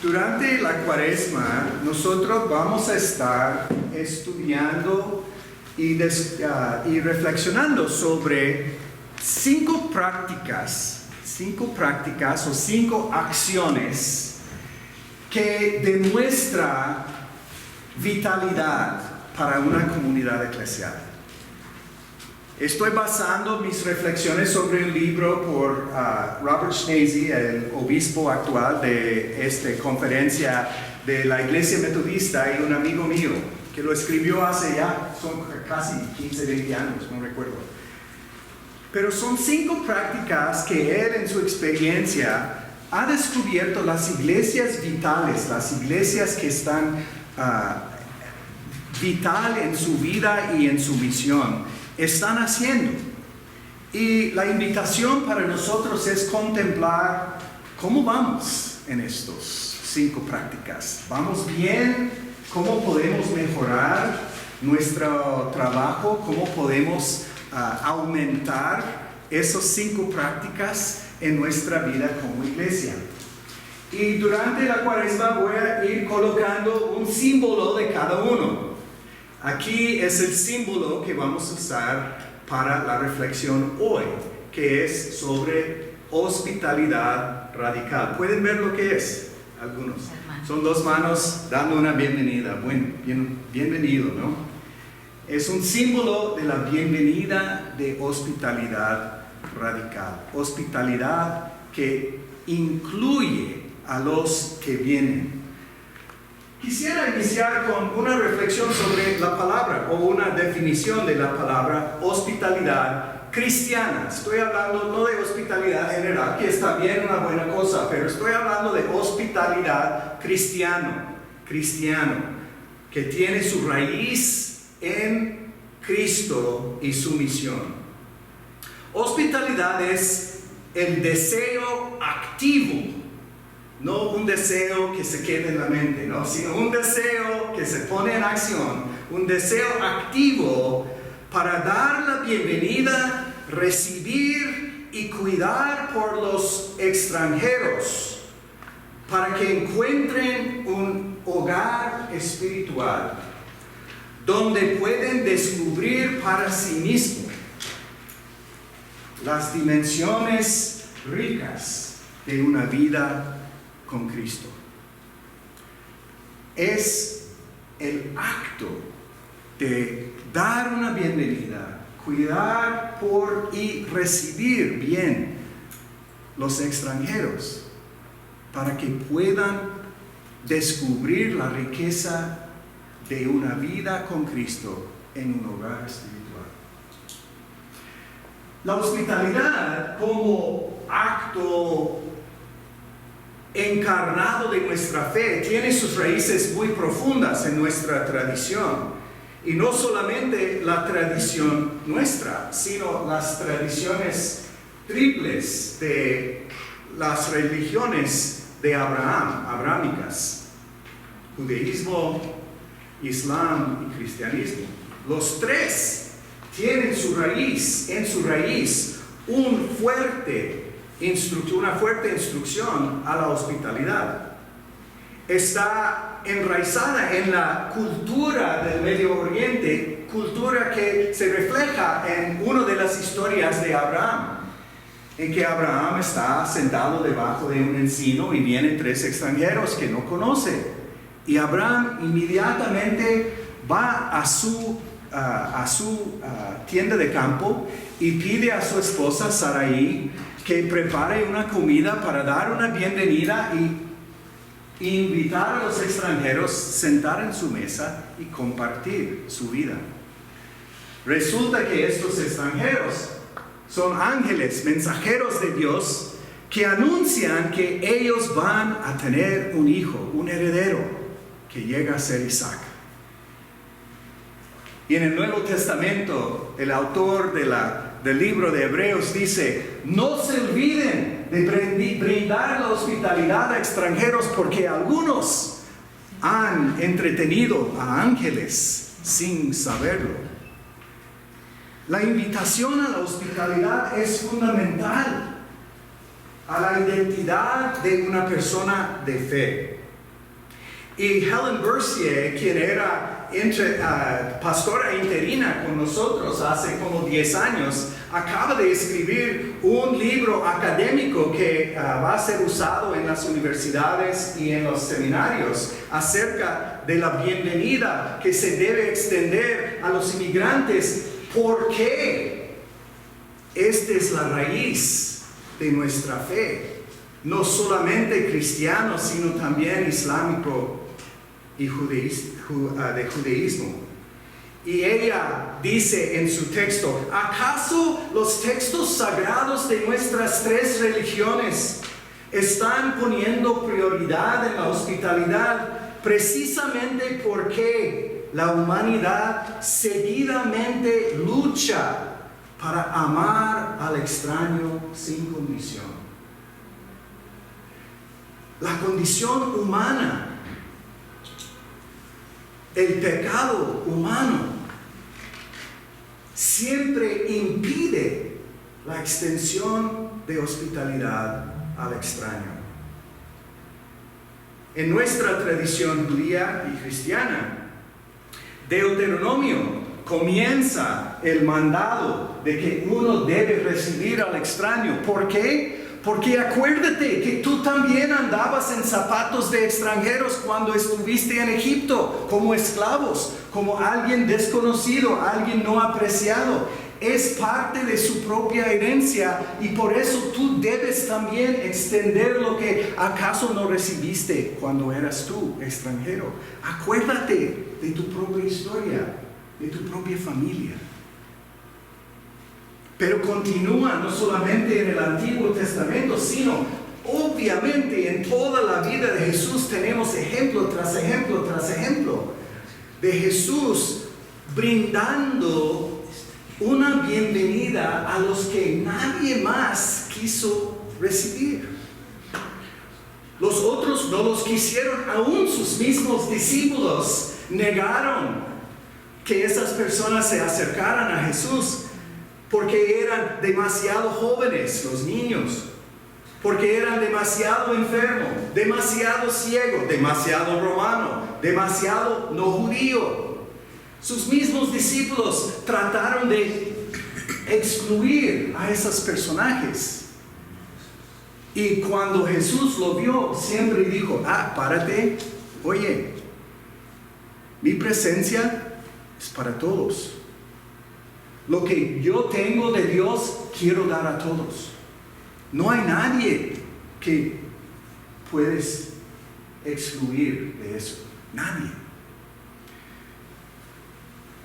Durante la Cuaresma, nosotros vamos a estar estudiando y reflexionando sobre 5 prácticas o 5 acciones que demuestran vitalidad para una comunidad eclesial. Estoy basando mis reflexiones sobre un libro por Robert Schnase, el obispo actual de esta conferencia de la Iglesia Metodista, y un amigo mío que lo escribió hace ya, son casi 15, 20 años, no recuerdo. Pero son 5 prácticas que él en su experiencia ha descubierto las iglesias vitales, las iglesias que están vital en su vida y en su misión, están haciendo. Y la invitación para nosotros es contemplar cómo vamos en estos 5 prácticas. ¿Vamos bien? ¿Cómo podemos mejorar nuestro trabajo? ¿Cómo podemos aumentar esas 5 prácticas en nuestra vida como iglesia? Y durante la Cuaresma voy a ir colocando un símbolo de cada uno. Aquí es el símbolo que vamos a usar para la reflexión hoy, que es sobre hospitalidad radical. ¿Pueden ver lo que es? Algunos. Son 2 manos dando una bienvenida. Bienvenido, ¿no? Es un símbolo de la bienvenida de hospitalidad radical. Hospitalidad que incluye a los que vienen. Quisiera iniciar con una reflexión sobre la palabra o una definición de la palabra hospitalidad cristiana. Estoy hablando no de hospitalidad general, que es también una buena cosa, pero estoy hablando de hospitalidad cristiano, que tiene su raíz en Cristo y su misión. Hospitalidad es el deseo activo, no un deseo que se quede en la mente, ¿no? Sino un deseo que se pone en acción, un deseo activo para dar la bienvenida, recibir y cuidar por los extranjeros, para que encuentren un hogar espiritual donde pueden descubrir para sí mismos las dimensiones ricas de una vida con Cristo. Es el acto de dar una bienvenida, cuidar por y recibir bien los extranjeros para que puedan descubrir la riqueza de una vida con Cristo en un hogar espiritual. La hospitalidad como acto encarnado de nuestra fe tiene sus raíces muy profundas en nuestra tradición, y no solamente la tradición nuestra, sino las tradiciones triples de las religiones de Abraham, abrahámicas: judaísmo, islam y cristianismo. Los 3 tienen en su raíz una fuerte instrucción a la hospitalidad. Está enraizada en la cultura del Medio Oriente, cultura que se refleja en una de las historias de Abraham, en que Abraham está sentado debajo de un encino y vienen 3 extranjeros que no conoce, y Abraham inmediatamente va a su tienda de campo y pide a su esposa Sarai que prepare una comida para dar una bienvenida y invitar a los extranjeros a sentar en su mesa y compartir su vida. Resulta que estos extranjeros son ángeles, mensajeros de Dios, que anuncian que ellos van a tener un hijo, un heredero, que llega a ser Isaac. Y en el Nuevo Testamento, el autor del libro de Hebreos dice: no se olviden de brindar la hospitalidad a extranjeros, porque algunos han entretenido a ángeles sin saberlo. La invitación a la hospitalidad es fundamental a la identidad de una persona de fe. Y Helen Bercier, quien era pastora interina con nosotros hace como 10 años, acaba de escribir un libro académico que va a ser usado en las universidades y en los seminarios acerca de la bienvenida que se debe extender a los inmigrantes. ¿Por qué? Esta es la raíz de nuestra fe, no solamente cristiano, sino también islámico y de judaísmo. Y ella dice en su texto: ¿acaso los textos sagrados de nuestras 3 religiones están poniendo prioridad en la hospitalidad precisamente porque la humanidad seguidamente lucha para amar al extraño sin condición? La condición humana, el pecado humano, siempre impide la extensión de hospitalidad al extraño. En nuestra tradición judía y cristiana, Deuteronomio comienza el mandado de que uno debe recibir al extraño. ¿Por qué? Porque acuérdate que tú también andabas en zapatos de extranjeros cuando estuviste en Egipto, como esclavos, como alguien desconocido, alguien no apreciado. Es parte de su propia herencia y por eso tú debes también extender lo que acaso no recibiste cuando eras tú extranjero. Acuérdate de tu propia historia, de tu propia familia. Pero continúa no solamente en el Antiguo Testamento, sino obviamente en toda la vida de Jesús tenemos ejemplo tras ejemplo tras ejemplo de Jesús brindando una bienvenida a los que nadie más quiso recibir. Los otros no los quisieron, aún sus mismos discípulos negaron que esas personas se acercaran a Jesús, porque eran demasiado jóvenes los niños, porque eran demasiado enfermos, demasiado ciegos, demasiado romano, demasiado no judío. Sus mismos discípulos trataron de excluir a esos personajes. Y cuando Jesús lo vio, siempre dijo: párate, oye, mi presencia es para todos. Lo que yo tengo de Dios, quiero dar a todos. No hay nadie que puedes excluir de eso. Nadie.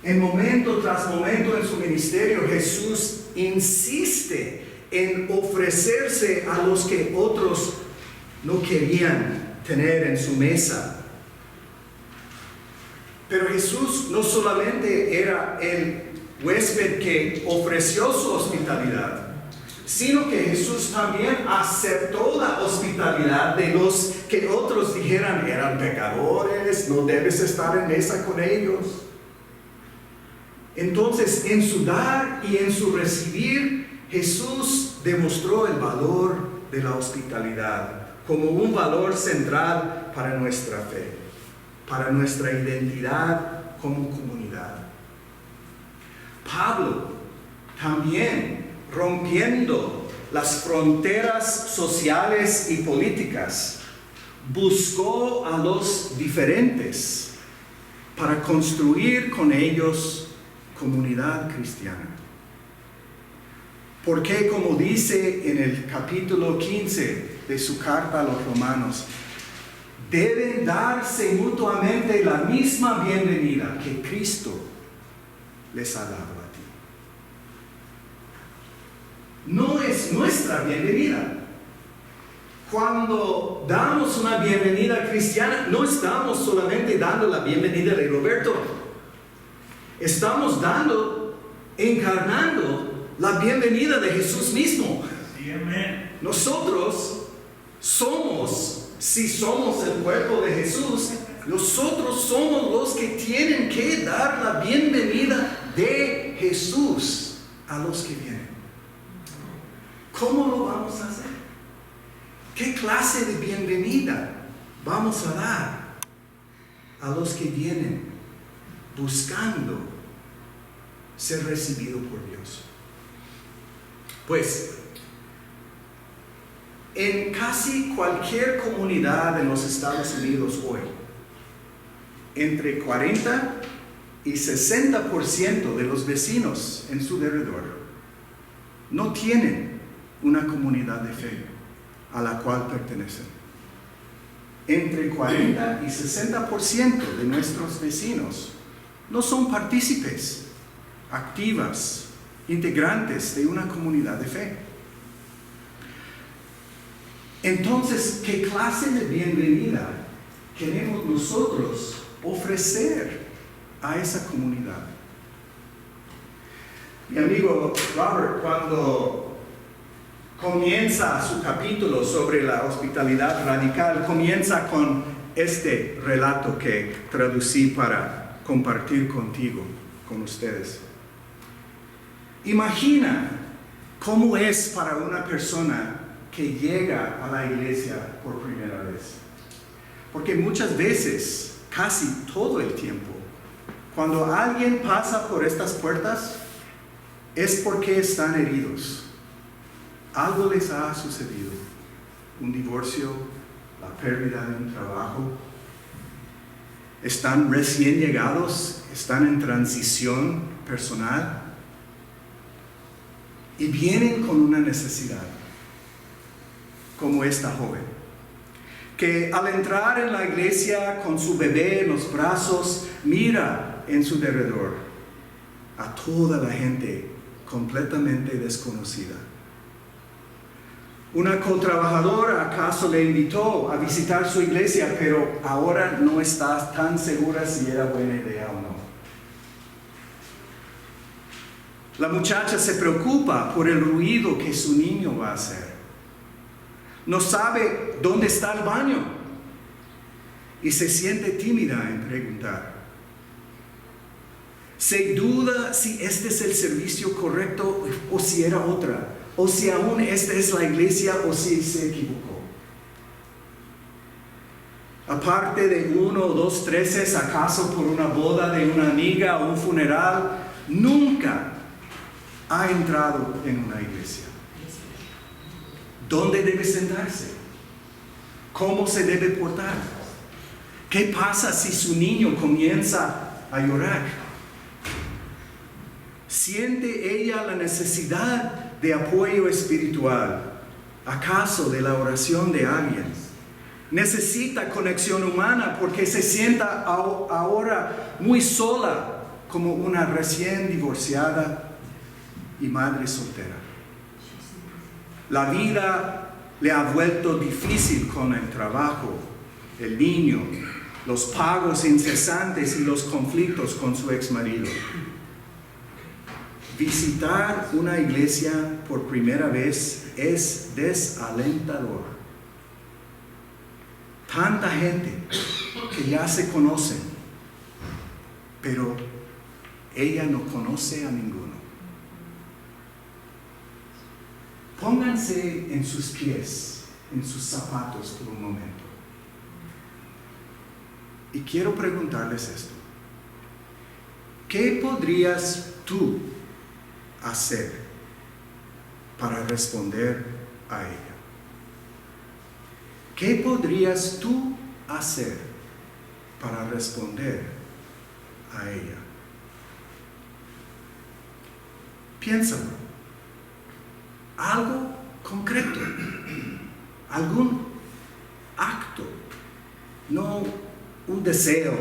En momento tras momento en su ministerio, Jesús insiste en ofrecerse a los que otros no querían tener en su mesa. Pero Jesús no solamente era el huésped que ofreció su hospitalidad, sino que Jesús también aceptó la hospitalidad de los que otros dijeran eran pecadores, no debes estar en mesa con ellos. Entonces, en su dar y en su recibir, Jesús demostró el valor de la hospitalidad como un valor central para nuestra fe, para nuestra identidad como comunidad. Pablo también, rompiendo las fronteras sociales y políticas, buscó a los diferentes para construir con ellos comunidad cristiana. Porque, como dice en el capítulo 15 de su carta a los romanos, deben darse mutuamente la misma bienvenida que Cristo les ha dado a ti. No es nuestra bienvenida. Cuando damos una bienvenida cristiana, no estamos solamente dando la bienvenida de Roberto. Estamos encarnando la bienvenida de Jesús mismo. Sí, amén. Nosotros somos, si somos el cuerpo de Jesús, nosotros somos los que tienen que dar la bienvenida de Jesús a los que vienen. ¿Cómo lo vamos a hacer? ¿Qué clase de bienvenida vamos a dar? a los que vienen buscando ser recibido por Dios. Pues, en casi cualquier comunidad en los Estados Unidos hoy, entre 40 y 60% de los vecinos en su derredor no tienen una comunidad de fe a la cual pertenecen. Entre 40 y 60% de nuestros vecinos no son partícipes activas, integrantes de una comunidad de fe. Entonces, ¿qué clase de bienvenida queremos nosotros ofrecer a esa comunidad? Mi amigo Robert, cuando comienza su capítulo sobre la hospitalidad radical, comienza con este relato que traducí para compartir contigo, con ustedes. Imagina cómo es para una persona que llega a la iglesia por primera vez. Porque muchas veces, casi todo el tiempo, cuando alguien pasa por estas puertas, es porque están heridos. Algo les ha sucedido. Un divorcio, la pérdida de un trabajo. Están recién llegados, están en transición personal. Y vienen con una necesidad, como esta joven, que al entrar en la iglesia con su bebé en los brazos, mira en su derredor a toda la gente completamente desconocida. Una cotrabajadora acaso le invitó a visitar su iglesia, pero ahora no está tan segura si era buena idea o no. La muchacha se preocupa por el ruido que su niño va a hacer. No sabe dónde está el baño y se siente tímida en preguntar. Se duda si este es el servicio correcto o si era otra, o si aún esta es la iglesia o si se equivocó. Aparte de 1 o 2 treces, acaso por una boda de una amiga o un funeral, nunca ha entrado en una iglesia. ¿Dónde debe sentarse? ¿Cómo se debe portar? ¿Qué pasa si su niño comienza a llorar? ¿Siente ella la necesidad de apoyo espiritual? ¿Acaso de la oración de alguien? ¿Necesita conexión humana porque se sienta ahora muy sola como una recién divorciada y madre soltera? La vida le ha vuelto difícil con el trabajo, el niño, los pagos incesantes y los conflictos con su exmarido. Visitar una iglesia por primera vez es desalentador. Tanta gente que ya se conocen, pero ella no conoce a ninguno. Pónganse en sus pies, en sus zapatos por un momento. Y quiero preguntarles esto. ¿Qué podrías tú hacer para responder a ella? ¿Qué podrías tú hacer para responder a ella? Piénsalo. Algo concreto, algún acto, no un deseo,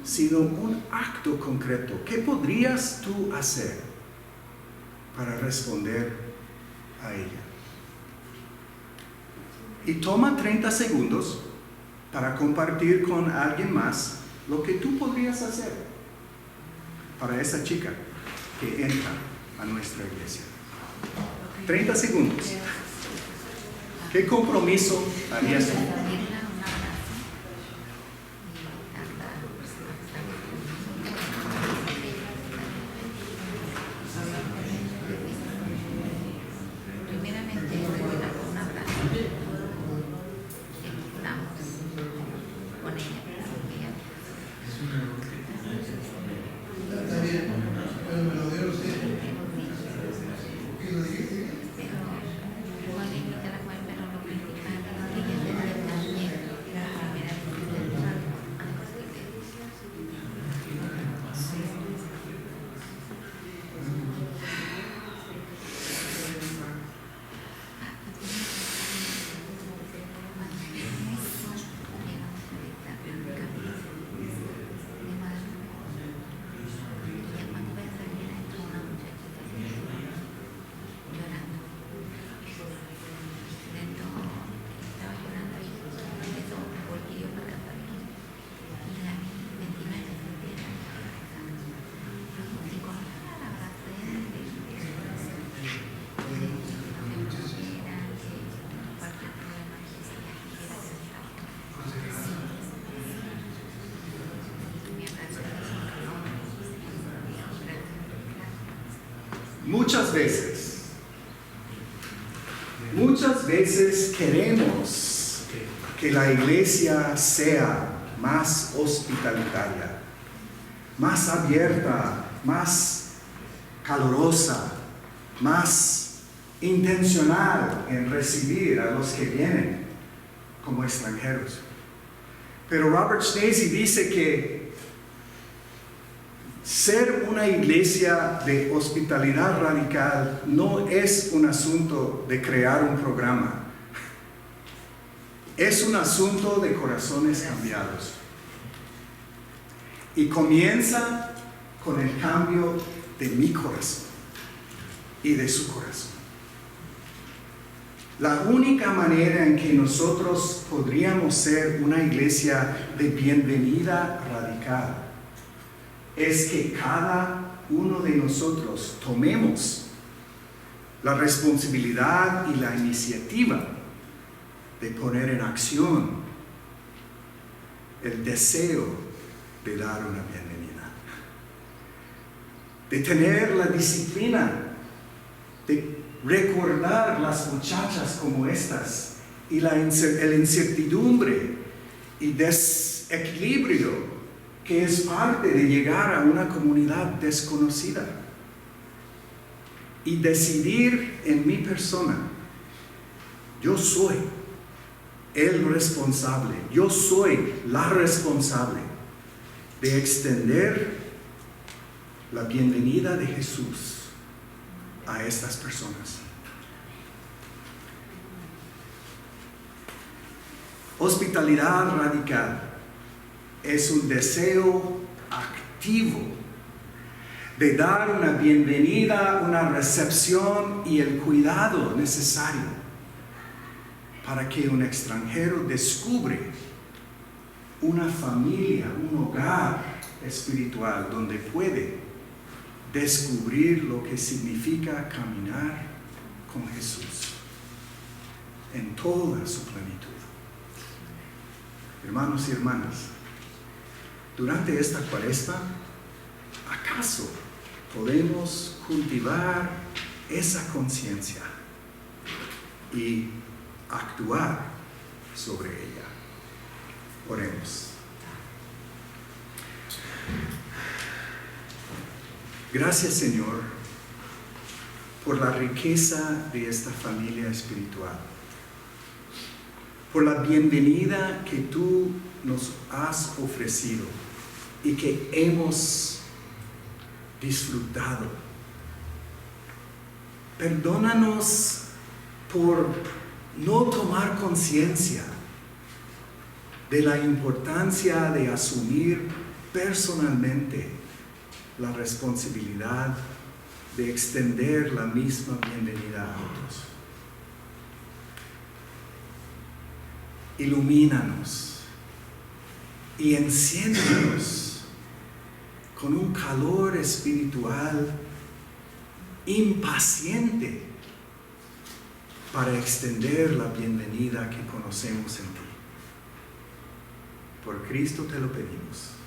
sino un acto concreto. ¿Qué podrías tú hacer para responder a ella? Y toma 30 segundos para compartir con alguien más lo que tú podrías hacer para esa chica que entra a nuestra iglesia. 30 segundos. ¿Qué compromiso harías tú? Primeramente, un abrazo. Oramos con ella, Muchas veces queremos que la iglesia sea más hospitalitaria, más abierta, más calurosa, más intencional en recibir a los que vienen como extranjeros. Pero Robert Stacey dice que ser una iglesia de hospitalidad radical no es un asunto de crear un programa. Es un asunto de corazones cambiados. Y comienza con el cambio de mi corazón y de su corazón. La única manera en que nosotros podríamos ser una iglesia de bienvenida radical es que cada uno de nosotros tomemos la responsabilidad y la iniciativa de poner en acción el deseo de dar una bienvenida, de tener la disciplina, de recordar las muchachas como estas y la incertidumbre y desequilibrio que es parte de llegar a una comunidad desconocida y decidir en mi persona, yo soy el responsable, yo soy la responsable de extender la bienvenida de Jesús a estas personas. Hospitalidad radical es un deseo activo de dar una bienvenida, una recepción y el cuidado necesario para que un extranjero descubre una familia, un hogar espiritual donde puede descubrir lo que significa caminar con Jesús en toda su plenitud. Hermanos y hermanas, durante esta Cuaresma, ¿acaso podemos cultivar esa conciencia y actuar sobre ella? Oremos. Gracias, Señor, por la riqueza de esta familia espiritual, por la bienvenida que tú nos has ofrecido y que hemos disfrutado. Perdónanos por no tomar conciencia de la importancia de asumir personalmente la responsabilidad de extender la misma bienvenida a otros. Ilumínanos y enciéndenos con un calor espiritual impaciente para extender la bienvenida que conocemos en ti. Por Cristo te lo pedimos.